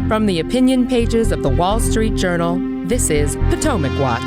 From the opinion pages of the Wall Street Journal, this is Potomac Watch.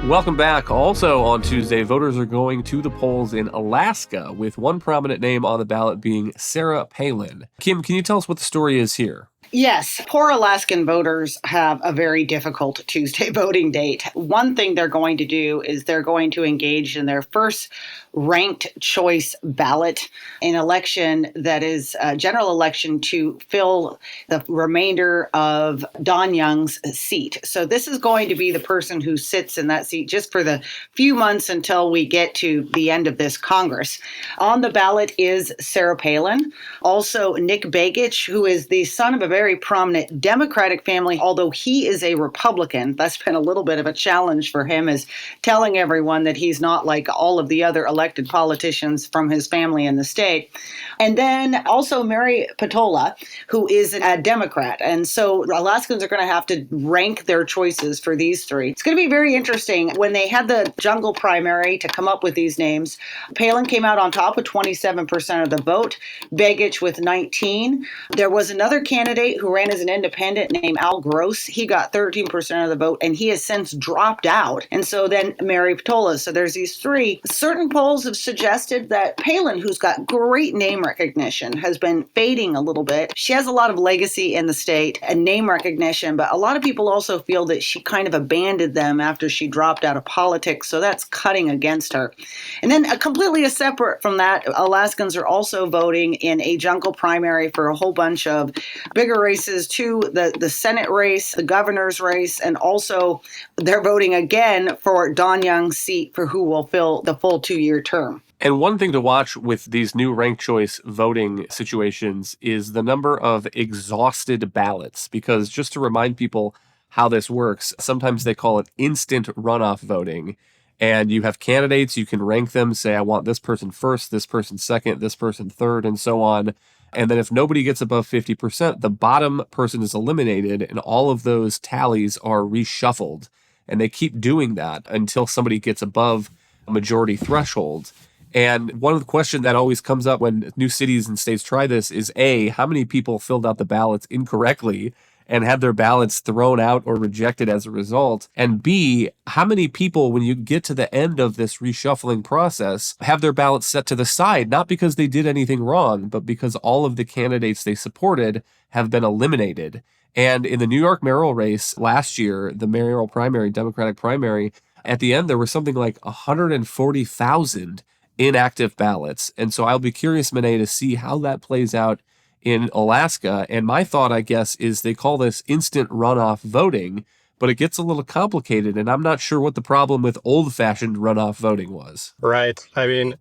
Welcome back. Also on Tuesday, voters are going to the polls in Alaska, with one prominent name on the ballot being Sarah Palin. Kim, can you tell us what the story is here? Yes, poor Alaskan voters have a very difficult Tuesday voting date. One thing they're going to do is they're going to engage in their first ranked choice ballot, an election that is a general election to fill the remainder of Don Young's seat. So this is going to be the person who sits in that seat just for the few months until we get to the end of this Congress. On the ballot is Sarah Palin, also Nick Begich, who is the son of a very prominent Democratic family, although he is a Republican. That's been a little bit of a challenge for him, is telling everyone that he's not like all of the other elected politicians from his family in the state. And then also Mary Patola, who is a Democrat. And so Alaskans are going to have to rank their choices for these three. It's going to be very interesting. When they had the jungle primary to come up with these names, Palin came out on top with 27% of the vote, Begich with 19. There was another candidate who ran as an independent named Al Gross. He got 13% of the vote, and he has since dropped out. And so then Mary Patola. So there's these three. Certain polls have suggested that Palin, who's got great name recognition, has been fading a little bit. She has a lot of legacy in the state and name recognition, but a lot of people also feel that she kind of abandoned them after she dropped out of politics. So that's cutting against her. And then completely separate from that, Alaskans are also voting in a jungle primary for a whole bunch of bigger races too, the Senate race, the governor's race, and also they're voting again for Don Young's seat for who will fill the full 2-year term. And one thing to watch with these new ranked choice voting situations is the number of exhausted ballots, because just to remind people how this works, sometimes they call it instant runoff voting. And you have candidates, you can rank them, say, I want this person first, this person second, this person third, and so on. And then if nobody gets above 50%, the bottom person is eliminated, and all of those tallies are reshuffled. And they keep doing that until somebody gets above a majority threshold. And one of the questions that always comes up when new cities and states try this is, A, how many people filled out the ballots incorrectly and had their ballots thrown out or rejected as a result? And B, how many people, when you get to the end of this reshuffling process, have their ballots set to the side, not because they did anything wrong, but because all of the candidates they supported have been eliminated? And in the New York mayoral race last year, the mayoral primary, Democratic primary, at the end, there was something like 140,000 inactive ballots. And so I'll be curious, Monet, to see how that plays out in Alaska. And my thought, I guess, is they call this instant runoff voting, but it gets a little complicated. And I'm not sure what the problem with old-fashioned runoff voting was. Right. I mean,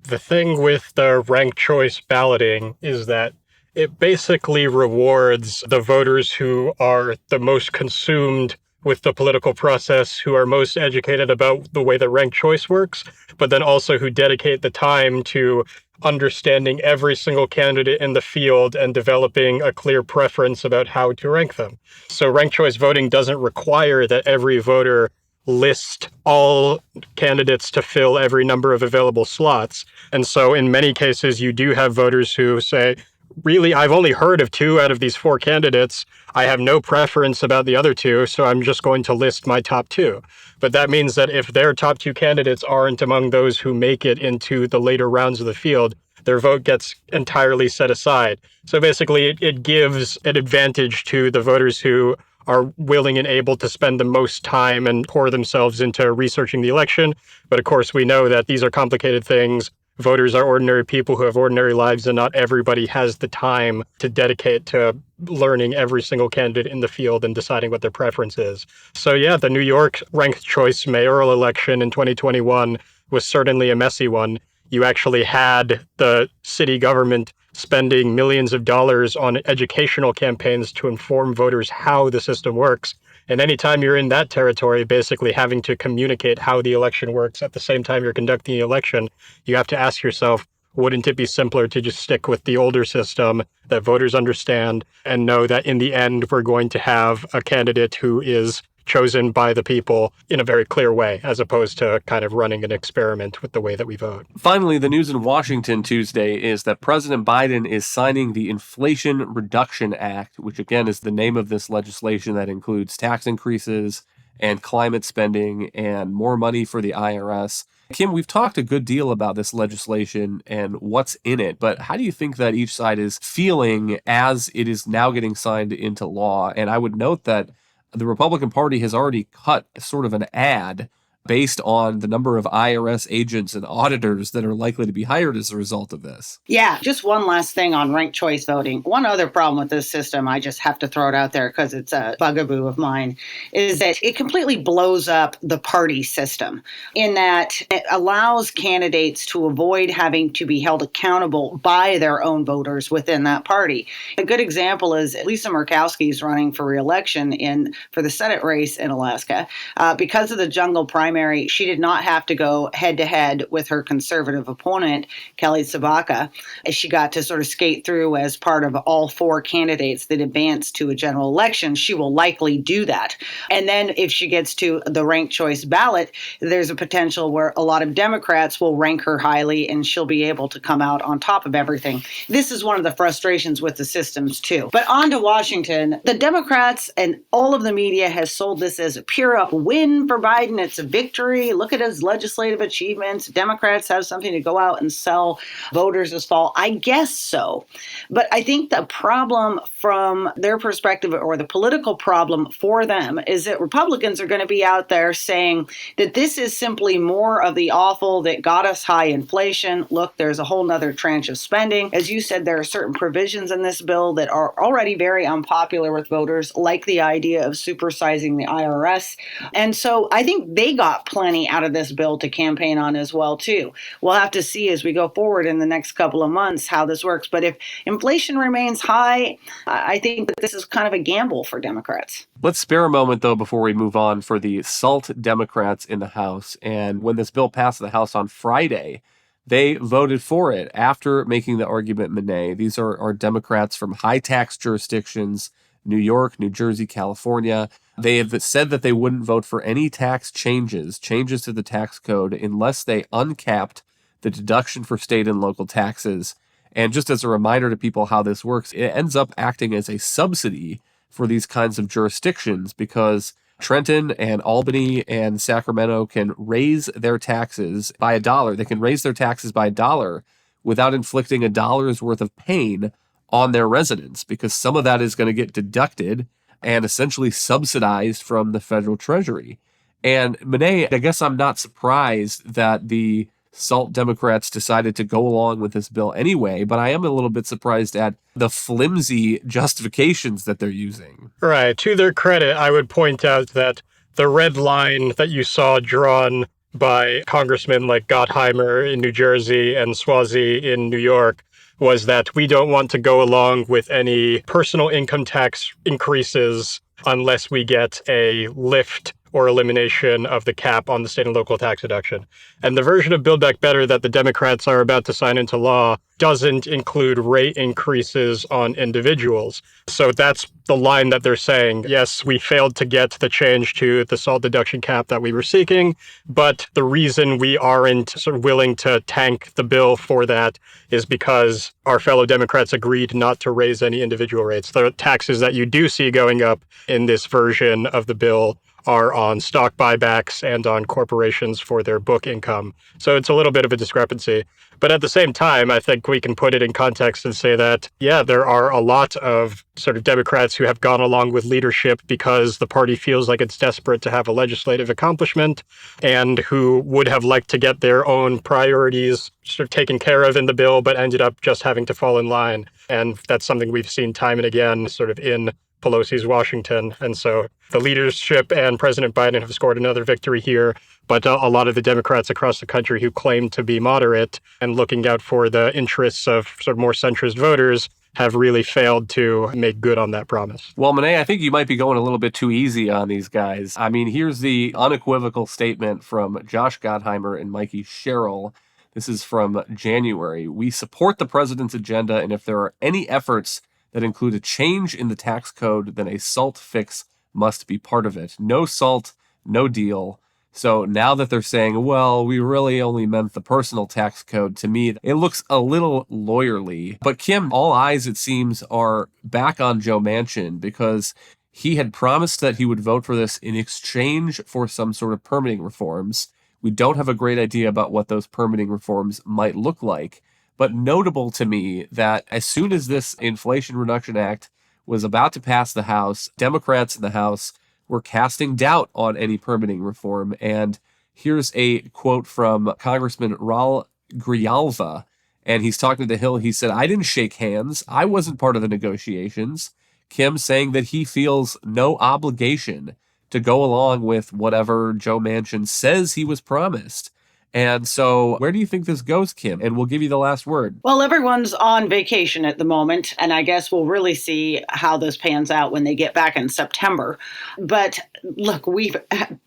the thing with the ranked choice balloting is that it basically rewards the voters who are the most consumed with the political process, who are most educated about the way that ranked choice works, but then also who dedicate the time to understanding every single candidate in the field and developing a clear preference about how to rank them. So ranked choice voting doesn't require that every voter list all candidates to fill every number of available slots. And so in many cases, you do have voters who say, really, I've only heard of 2 out of these 4 candidates. I have no preference about the other 2, so I'm just going to list my top 2. But that means that if their top 2 candidates aren't among those who make it into the later rounds of the field, their vote gets entirely set aside. So basically, it gives an advantage to the voters who are willing and able to spend the most time and pour themselves into researching the election. But of course, we know that these are complicated things. Voters are ordinary people who have ordinary lives, and not everybody has the time to dedicate to learning every single candidate in the field and deciding what their preference is. So yeah, the New York ranked choice mayoral election in 2021 was certainly a messy one. You actually had the city government spending millions of dollars on educational campaigns to inform voters how the system works. And anytime you're in that territory, basically having to communicate how the election works at the same time you're conducting the election, you have to ask yourself, wouldn't it be simpler to just stick with the older system that voters understand and know that in the end, we're going to have a candidate who is chosen by the people in a very clear way, as opposed to kind of running an experiment with the way that we vote. Finally, the news in Washington Tuesday is that President Biden is signing the Inflation Reduction Act, which again is the name of this legislation that includes tax increases and climate spending and more money for the IRS. Kim, we've talked a good deal about this legislation and what's in it, but how do you think that each side is feeling as it is now getting signed into law? And I would note that the Republican Party has already cut sort of an ad based on the number of IRS agents and auditors that are likely to be hired as a result of this. Yeah, just one last thing on ranked choice voting. One other problem with this system, I just have to throw it out there because it's a bugaboo of mine, is that it completely blows up the party system in that it allows candidates to avoid having to be held accountable by their own voters within that party. A good example is Lisa Murkowski is running for re-election for the Senate race in Alaska. Because of the jungle primary, she did not have to go head-to-head with her conservative opponent, Kelly Tshibaka. She got to sort of skate through as part of all four candidates that advanced to a general election. She will likely do that. And then if she gets to the ranked choice ballot, there's a potential where a lot of Democrats will rank her highly and she'll be able to come out on top of everything. This is one of the frustrations with the systems, too. But on to Washington. The Democrats and all of the media has sold this as a pure-up win for Biden. It's a victory. Look at his legislative achievements. Democrats have something to go out and sell voters this fall. I guess so. But I think the problem from their perspective, or the political problem for them, is that Republicans are going to be out there saying that this is simply more of the awful that got us high inflation. Look, there's a whole nother tranche of spending. As you said, there are certain provisions in this bill that are already very unpopular with voters, like the idea of supersizing the IRS. And so I think they got plenty out of this bill to campaign on as well, too. We'll have to see as we go forward in the next couple of months how this works. But if inflation remains high, I think that this is kind of a gamble for Democrats. Let's spare a moment, though, before we move on for the SALT Democrats in the House. And when this bill passed the House on Friday, they voted for it after making the argument Monet. These are Democrats from high tax jurisdictions, New York, New Jersey, California. They have said that they wouldn't vote for any tax changes to the tax code unless they uncapped the deduction for state and local taxes. And just as a reminder to people how this works, it ends up acting as a subsidy for these kinds of jurisdictions because Trenton and Albany and Sacramento can raise their taxes by $1. They can raise their taxes by $1 without inflicting $1's worth of pain on their residents, because some of that is going to get deducted and essentially subsidized from the federal treasury. And Monet, I guess I'm not surprised that the SALT Democrats decided to go along with this bill anyway, but I am a little bit surprised at the flimsy justifications that they're using. Right. To their credit, I would point out that the red line that you saw drawn by congressmen like Gottheimer in New Jersey and Swazi in New York was that we don't want to go along with any personal income tax increases unless we get a lift or elimination of the cap on the state and local tax deduction. And the version of Build Back Better that the Democrats are about to sign into law doesn't include rate increases on individuals. So that's the line that they're saying, yes, we failed to get the change to the SALT deduction cap that we were seeking, but the reason we aren't sort of willing to tank the bill for that is because our fellow Democrats agreed not to raise any individual rates. The taxes that you do see going up in this version of the bill are on stock buybacks and on corporations for their book income. So it's a little bit of a discrepancy. But at the same time, I think we can put it in context and say that, yeah, there are a lot of sort of Democrats who have gone along with leadership because the party feels like it's desperate to have a legislative accomplishment and who would have liked to get their own priorities sort of taken care of in the bill, but ended up just having to fall in line. And that's something we've seen time and again sort of in Pelosi's Washington. And so the leadership and President Biden have scored another victory here. But a lot of the Democrats across the country who claim to be moderate and looking out for the interests of sort of more centrist voters have really failed to make good on that promise. Well, Monet, I think you might be going a little bit too easy on these guys. I mean, here's the unequivocal statement from Josh Gottheimer and Mikey Sherrill. This is from January. We support the president's agenda, and if there are any efforts that include a change in the tax code, then a SALT fix must be part of it. No SALT, no deal. So now that they're saying, well, we really only meant the personal tax code, to me, it looks a little lawyerly. But Kim, all eyes, it seems, are back on Joe Manchin because he had promised that he would vote for this in exchange for some sort of permitting reforms. We don't have a great idea about what those permitting reforms might look like. But notable to me that as soon as this Inflation Reduction Act was about to pass the House, Democrats in the House were casting doubt on any permitting reform. And here's a quote from Congressman Raul Grijalva, and he's talking to Hill. He said, "I didn't shake hands. I wasn't part of the negotiations." Kim saying that he feels no obligation to go along with whatever Joe Manchin says he was promised. And so where do you think this goes, Kim? And we'll give you the last word. Well, everyone's on vacation at the moment, and I guess we'll really see how this pans out when they get back in September. But look, we've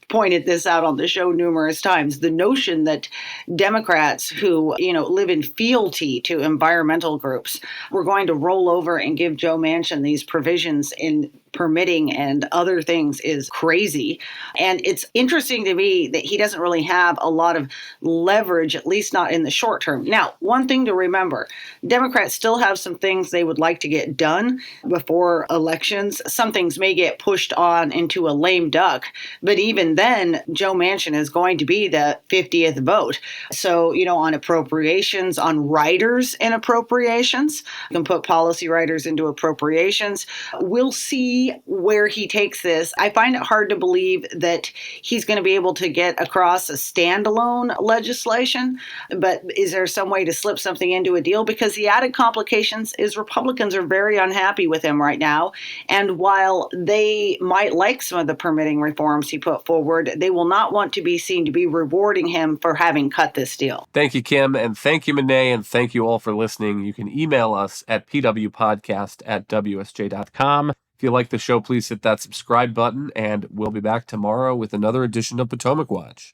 pointed this out on the show numerous times. The notion that Democrats who, live in fealty to environmental groups were going to roll over and give Joe Manchin these provisions in permitting and other things is crazy. And it's interesting to me that he doesn't really have a lot of leverage, at least not in the short term. Now, one thing to remember, Democrats still have some things they would like to get done before elections. Some things may get pushed on into a lame duck, but even then, Joe Manchin is going to be the 50th vote. So, on appropriations, on riders in appropriations, you can put policy riders into appropriations. We'll see where he takes this. I find it hard to believe that he's going to be able to get across a standalone legislation, but is there some way to slip something into a deal? Because the added complications is Republicans are very unhappy with him right now. And while they might like some of the permitting reforms he put forward, they will not want to be seen to be rewarding him for having cut this deal. Thank you, Kim, and thank you, Monet, and thank you all for listening. You can email us at pwpodcast@wsj.com. If you like the show, please hit that subscribe button, and we'll be back tomorrow with another edition of Potomac Watch.